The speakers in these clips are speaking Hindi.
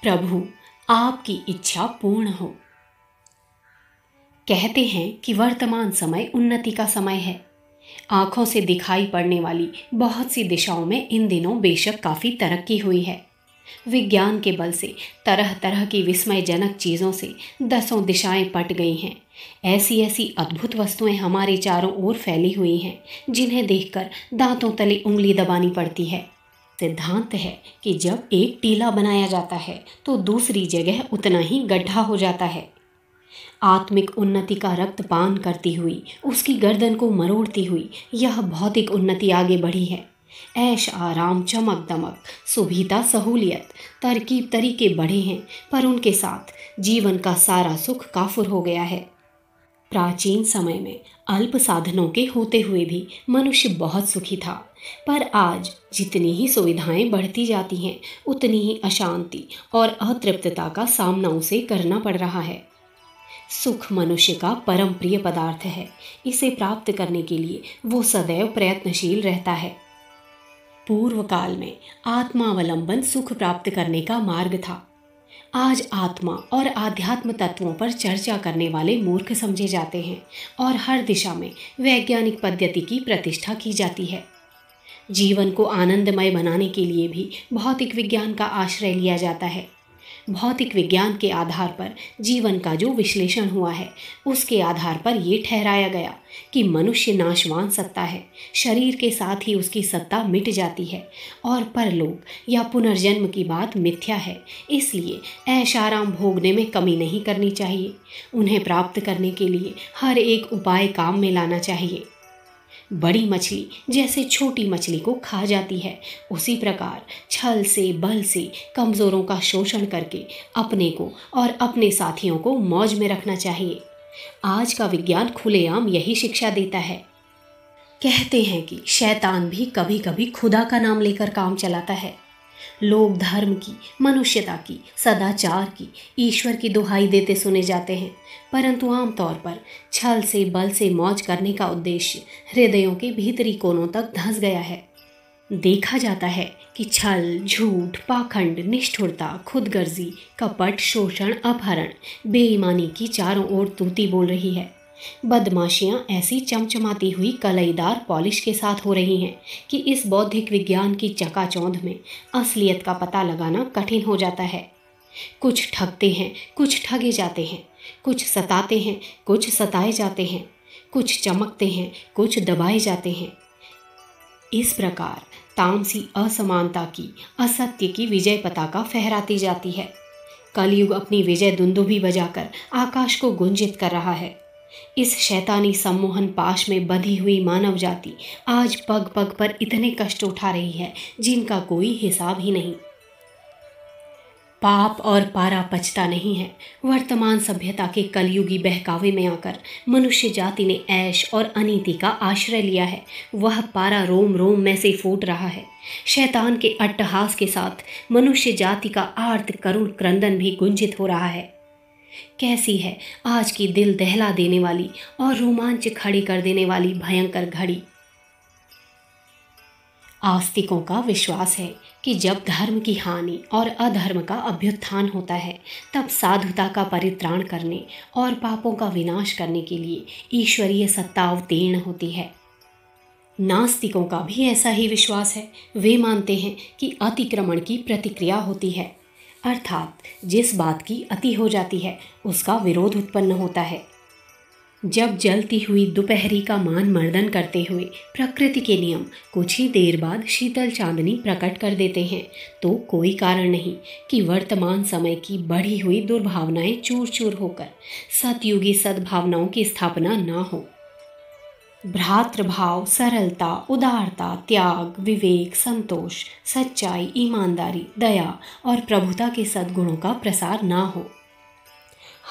प्रभु, आपकी इच्छा पूर्ण हो। कहते हैं कि वर्तमान समय उन्नति का समय है। आंखों से दिखाई पड़ने वाली बहुत सी दिशाओं में इन दिनों बेशक काफ़ी तरक्की हुई है। विज्ञान के बल से तरह तरह की विस्मयजनक चीज़ों से दसों दिशाएं पट गई हैं। ऐसी ऐसी अद्भुत वस्तुएं हमारे चारों ओर फैली हुई हैं, जिन्हें देखकर दांतों तले उंगली दबानी पड़ती है। सिद्धांत है कि जब एक टीला बनाया जाता है तो दूसरी जगह उतना ही गड्ढा हो जाता है। आत्मिक उन्नति का रक्तपान करती हुई, उसकी गर्दन को मरोड़ती हुई यह भौतिक उन्नति आगे बढ़ी है। ऐश आराम, चमक दमक, सुविधा, सहूलियत, तरकीब तरीके बढ़े हैं, पर उनके साथ जीवन का सारा सुख काफुर हो गया है। प्राचीन समय में अल्प साधनों के होते हुए भी मनुष्य बहुत सुखी था, पर आज जितनी ही सुविधाएं बढ़ती जाती हैं, उतनी ही अशांति और अतृप्तता का सामना उसे करना पड़ रहा है। सुख मनुष्य का परम प्रिय पदार्थ है। इसे प्राप्त करने के लिए वो सदैव प्रयत्नशील रहता है। पूर्व काल में आत्मावलंबन सुख प्राप्त करने का मार्ग था। आज आत्मा और आध्यात्म तत्वों पर चर्चा करने वाले मूर्ख समझे जाते हैं और हर दिशा में वैज्ञानिक पद्धति की प्रतिष्ठा की जाती है। जीवन को आनंदमय बनाने के लिए भी भौतिक विज्ञान का आश्रय लिया जाता है। भौतिक विज्ञान के आधार पर जीवन का जो विश्लेषण हुआ है, उसके आधार पर ये ठहराया गया कि मनुष्य नाशवान सत्ता है। शरीर के साथ ही उसकी सत्ता मिट जाती है और परलोक या पुनर्जन्म की बात मिथ्या है। इसलिए ऐश आराम भोगने में कमी नहीं करनी चाहिए। उन्हें प्राप्त करने के लिए हर एक उपाय काम में लाना चाहिए। बड़ी मछली जैसे छोटी मछली को खा जाती है, उसी प्रकार छल से, बल से, कमज़ोरों का शोषण करके अपने को और अपने साथियों को मौज में रखना चाहिए। आज का विज्ञान खुलेआम यही शिक्षा देता है। कहते हैं कि शैतान भी कभी कभी खुदा का नाम लेकर काम चलाता है। लोग धर्म की, मनुष्यता की, सदाचार की, ईश्वर की दुहाई देते सुने जाते हैं, परंतु आमतौर पर छल से, बल से मौज करने का उद्देश्य हृदयों के भीतरी कोनों तक धंस गया है। देखा जाता है कि छल, झूठ, पाखंड, निष्ठुरता, खुदगर्जी, कपट, शोषण, अपहरण, बेईमानी की चारों ओर तूती बोल रही है। बदमाशियां ऐसी चमचमाती हुई कलईदार पॉलिश के साथ हो रही हैं कि इस बौद्धिक विज्ञान की चकाचौंध में असलियत का पता लगाना कठिन हो जाता है। कुछ ठगते हैं, कुछ ठगे जाते हैं, कुछ सताते हैं, कुछ सताए जाते हैं, कुछ चमकते हैं, कुछ दबाए जाते हैं। इस प्रकार तामसी असमानता की, असत्य की विजय पताका फहराती जाती है। कलयुग अपनी विजय दुंदुभी बजाकर आकाश को गुंजित कर रहा है। इस शैतानी सम्मोहन पाश में बंधी हुई मानव जाति आज पग पग पर इतने कष्ट उठा रही है जिनका कोई हिसाब ही नहीं। पाप और पारा पचता नहीं है। वर्तमान सभ्यता के कलयुगी बहकावे में आकर मनुष्य जाति ने ऐश और अनीति का आश्रय लिया है। वह पारा रोम रोम में से फूट रहा है। शैतान के अट्टहास के साथ मनुष्य जाति का आर्त करुण क्रंदन भी गुंजित हो रहा है। कैसी है आज की दिल दहला देने वाली और रोमांच खड़ी कर देने वाली भयंकर घड़ी। आस्तिकों का विश्वास है कि जब धर्म की हानि और अधर्म का अभ्युत्थान होता है, तब साधुता का परित्राण करने और पापों का विनाश करने के लिए ईश्वरीय सत्ता अवतीर्ण होती है। नास्तिकों का भी ऐसा ही विश्वास है। वे मानते हैं कि अतिक्रमण की प्रतिक्रिया होती है, अर्थात जिस बात की अति हो जाती है उसका विरोध उत्पन्न होता है। जब जलती हुई दोपहरी का मान मर्दन करते हुए प्रकृति के नियम कुछ ही देर बाद शीतल चांदनी प्रकट कर देते हैं, तो कोई कारण नहीं कि वर्तमान समय की बढ़ी हुई दुर्भावनाएं चूर चूर होकर सतयुगी सद्भावनाओं की स्थापना ना हो। भ्रातृभाव, सरलता, उदारता, त्याग, विवेक, संतोष, सच्चाई, ईमानदारी, दया और प्रभुता के सद्गुणों का प्रसार ना हो।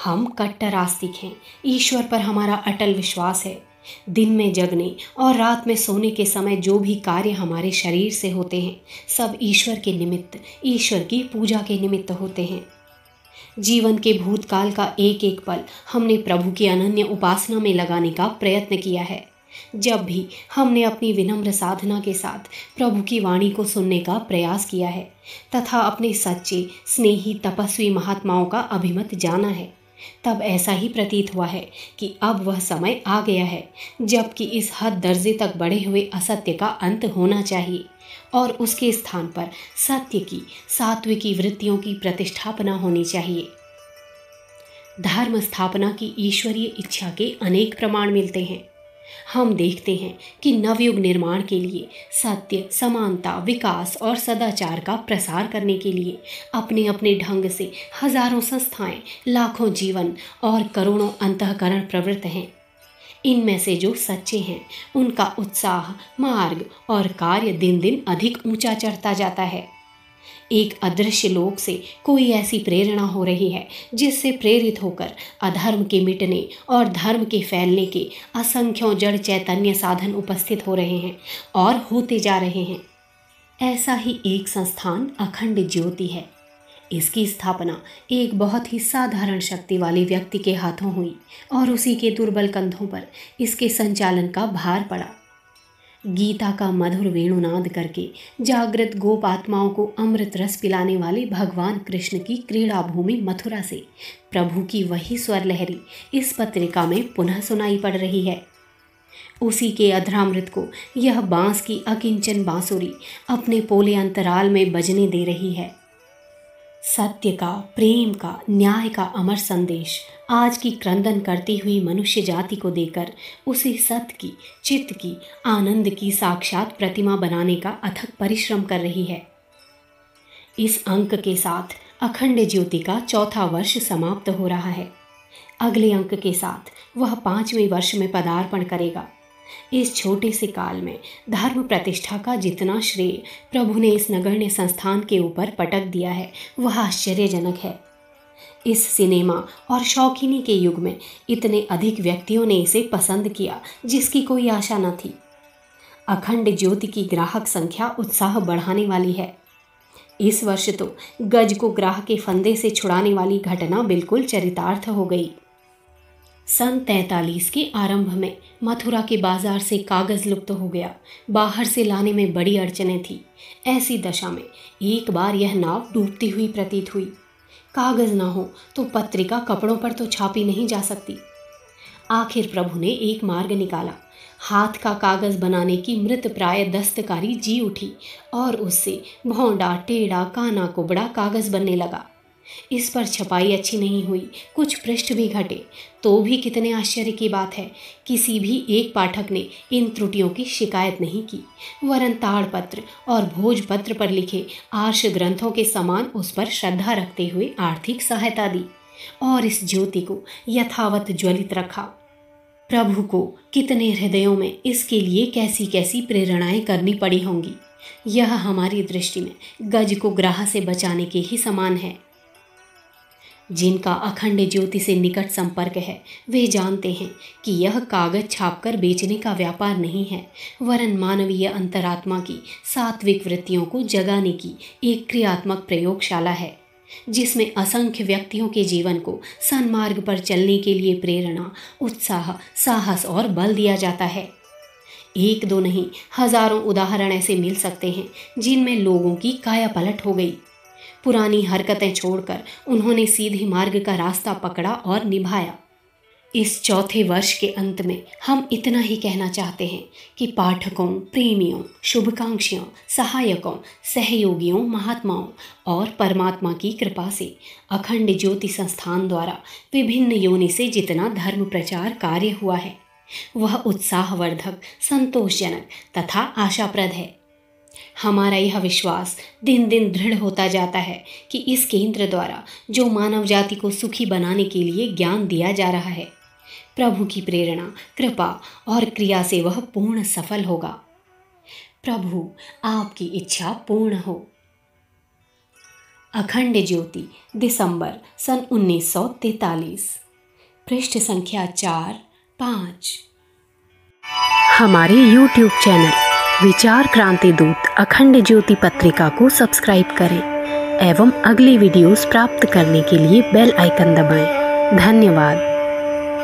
हम कट्टर आस्तिक हैं। ईश्वर पर हमारा अटल विश्वास है। दिन में जगने और रात में सोने के समय जो भी कार्य हमारे शरीर से होते हैं, सब ईश्वर के निमित्त, ईश्वर की पूजा के निमित्त होते हैं। जीवन के भूतकाल का एक एक पल हमने प्रभु की अनन्य उपासना में लगाने का प्रयत्न किया है। जब भी हमने अपनी विनम्र साधना के साथ प्रभु की वाणी को सुनने का प्रयास किया है तथा अपने सच्चे स्नेही तपस्वी महात्माओं का अभिमत जाना है, तब ऐसा ही प्रतीत हुआ है कि अब वह समय आ गया है जबकि इस हद दर्जे तक बढ़े हुए असत्य का अंत होना चाहिए और उसके स्थान पर सत्य की सात्विकी वृत्तियों की प्रतिष्ठापना होनी चाहिए। धर्म स्थापना की ईश्वरीय इच्छा के अनेक प्रमाण मिलते हैं। हम देखते हैं कि नवयुग निर्माण के लिए सत्य, समानता, विकास और सदाचार का प्रसार करने के लिए अपने अपने ढंग से हजारों संस्थाएं, लाखों जीवन और करोड़ों अंतःकरण प्रवृत्त हैं। इनमें से जो सच्चे हैं उनका उत्साह, मार्ग और कार्य दिन दिन अधिक ऊंचा चढ़ता जाता है। एक अदृश्य लोक से कोई ऐसी प्रेरणा हो रही है जिससे प्रेरित होकर अधर्म के मिटने और धर्म के फैलने के असंख्यों जड़ चैतन्य साधन उपस्थित हो रहे हैं और होते जा रहे हैं। ऐसा ही एक संस्थान अखंड ज्योति है। इसकी स्थापना एक बहुत ही साधारण शक्ति वाले व्यक्ति के हाथों हुई और उसी के दुर्बल कंधों पर इसके संचालन का भार पड़ा। गीता का मधुर वेणुनाद करके जागृत गोप आत्माओं को अमृत रस पिलाने वाले भगवान कृष्ण की क्रीड़ा भूमि मथुरा से प्रभु की वही स्वर लहरी इस पत्रिका में पुनः सुनाई पड़ रही है। उसी के अधरामृत को यह बांस की अकिंचन बांसुरी अपने पोले अंतराल में बजने दे रही है। सत्य का, प्रेम का, न्याय का अमर संदेश आज की क्रंदन करती हुई मनुष्य जाति को देकर उसे सत्य की, चित्त की, आनंद की साक्षात प्रतिमा बनाने का अथक परिश्रम कर रही है। इस अंक के साथ अखंड ज्योति का चौथा वर्ष समाप्त हो रहा है। अगले अंक के साथ वह 5वें वर्ष में पदार्पण करेगा। इस छोटे से काल में धर्म प्रतिष्ठा का जितना श्रेय प्रभु ने इस नगण्य संस्थान के ऊपर पटक दिया है वह आश्चर्यजनक है। इस सिनेमा और शौकीनी के युग में इतने अधिक व्यक्तियों ने इसे पसंद किया जिसकी कोई आशा न थी। अखंड ज्योति की ग्राहक संख्या उत्साह बढ़ाने वाली है। इस वर्ष तो गज को ग्राह के फंदे से छुड़ाने वाली घटना बिल्कुल चरितार्थ हो गई। सन 43 के आरंभ में मथुरा के बाजार से कागज़ लुप्त हो गया। बाहर से लाने में बड़ी अड़चनें थी। ऐसी दशा में एक बार यह नाव डूबती हुई प्रतीत हुई। कागज़ ना हो तो पत्रिका कपड़ों पर तो छापी नहीं जा सकती। आखिर प्रभु ने एक मार्ग निकाला। हाथ का कागज़ बनाने की मृत प्राय दस्तकारी जी उठी और उससे भौंडा, टेढ़ा, काना कुबड़ा कागज़ बनने लगा। इस पर छपाई अच्छी नहीं हुई, कुछ पृष्ठ भी घटे, तो भी कितने आश्चर्य की बात है किसी भी एक पाठक ने इन त्रुटियों की शिकायत नहीं की, वरन ताड़पत्र और भोजपत्र पर लिखे आर्ष ग्रंथों के समान उस पर श्रद्धा रखते हुए आर्थिक सहायता दी और इस ज्योति को यथावत ज्वलित रखा। प्रभु को कितने हृदयों में इसके लिए कैसी कैसी प्रेरणाएं करनी पड़ी होंगी। यह हमारी दृष्टि में गज को ग्राह से बचाने के ही समान है। जिनका अखंड ज्योति से निकट संपर्क है वे जानते हैं कि यह कागज छापकर बेचने का व्यापार नहीं है, वरन मानवीय अंतरात्मा की सात्विक वृत्तियों को जगाने की एक क्रियात्मक प्रयोगशाला है, जिसमें असंख्य व्यक्तियों के जीवन को सन्मार्ग पर चलने के लिए प्रेरणा, उत्साह, साहस और बल दिया जाता है। एक दो नहीं, हजारों उदाहरण ऐसे मिल सकते हैं जिनमें लोगों की काया पलट हो गई। पुरानी हरकतें छोड़कर उन्होंने सीधे मार्ग का रास्ता पकड़ा और निभाया। इस चौथे वर्ष के अंत में हम इतना ही कहना चाहते हैं कि पाठकों, प्रेमियों, शुभकांक्षियों, सहायकों, सहयोगियों, महात्माओं और परमात्मा की कृपा से अखंड ज्योति संस्थान द्वारा विभिन्न योनि से जितना धर्म प्रचार कार्य हुआ है वह उत्साहवर्धक, संतोषजनक तथा आशाप्रद है। हमारा यह विश्वास दिन दिन दृढ़ होता जाता है कि इस केंद्र द्वारा जो मानव जाति को सुखी बनाने के लिए ज्ञान दिया जा रहा है, प्रभु की प्रेरणा, कृपा और क्रिया से वह पूर्ण सफल होगा। प्रभु आपकी इच्छा पूर्ण हो। अखंड ज्योति, दिसंबर सन 1943, पृष्ठ संख्या 4-5। हमारे YouTube चैनल विचार क्रांति दूत अखंड ज्योति पत्रिका को सब्सक्राइब करें एवं अगली वीडियोस प्राप्त करने के लिए बेल आइकन दबाएं। धन्यवाद।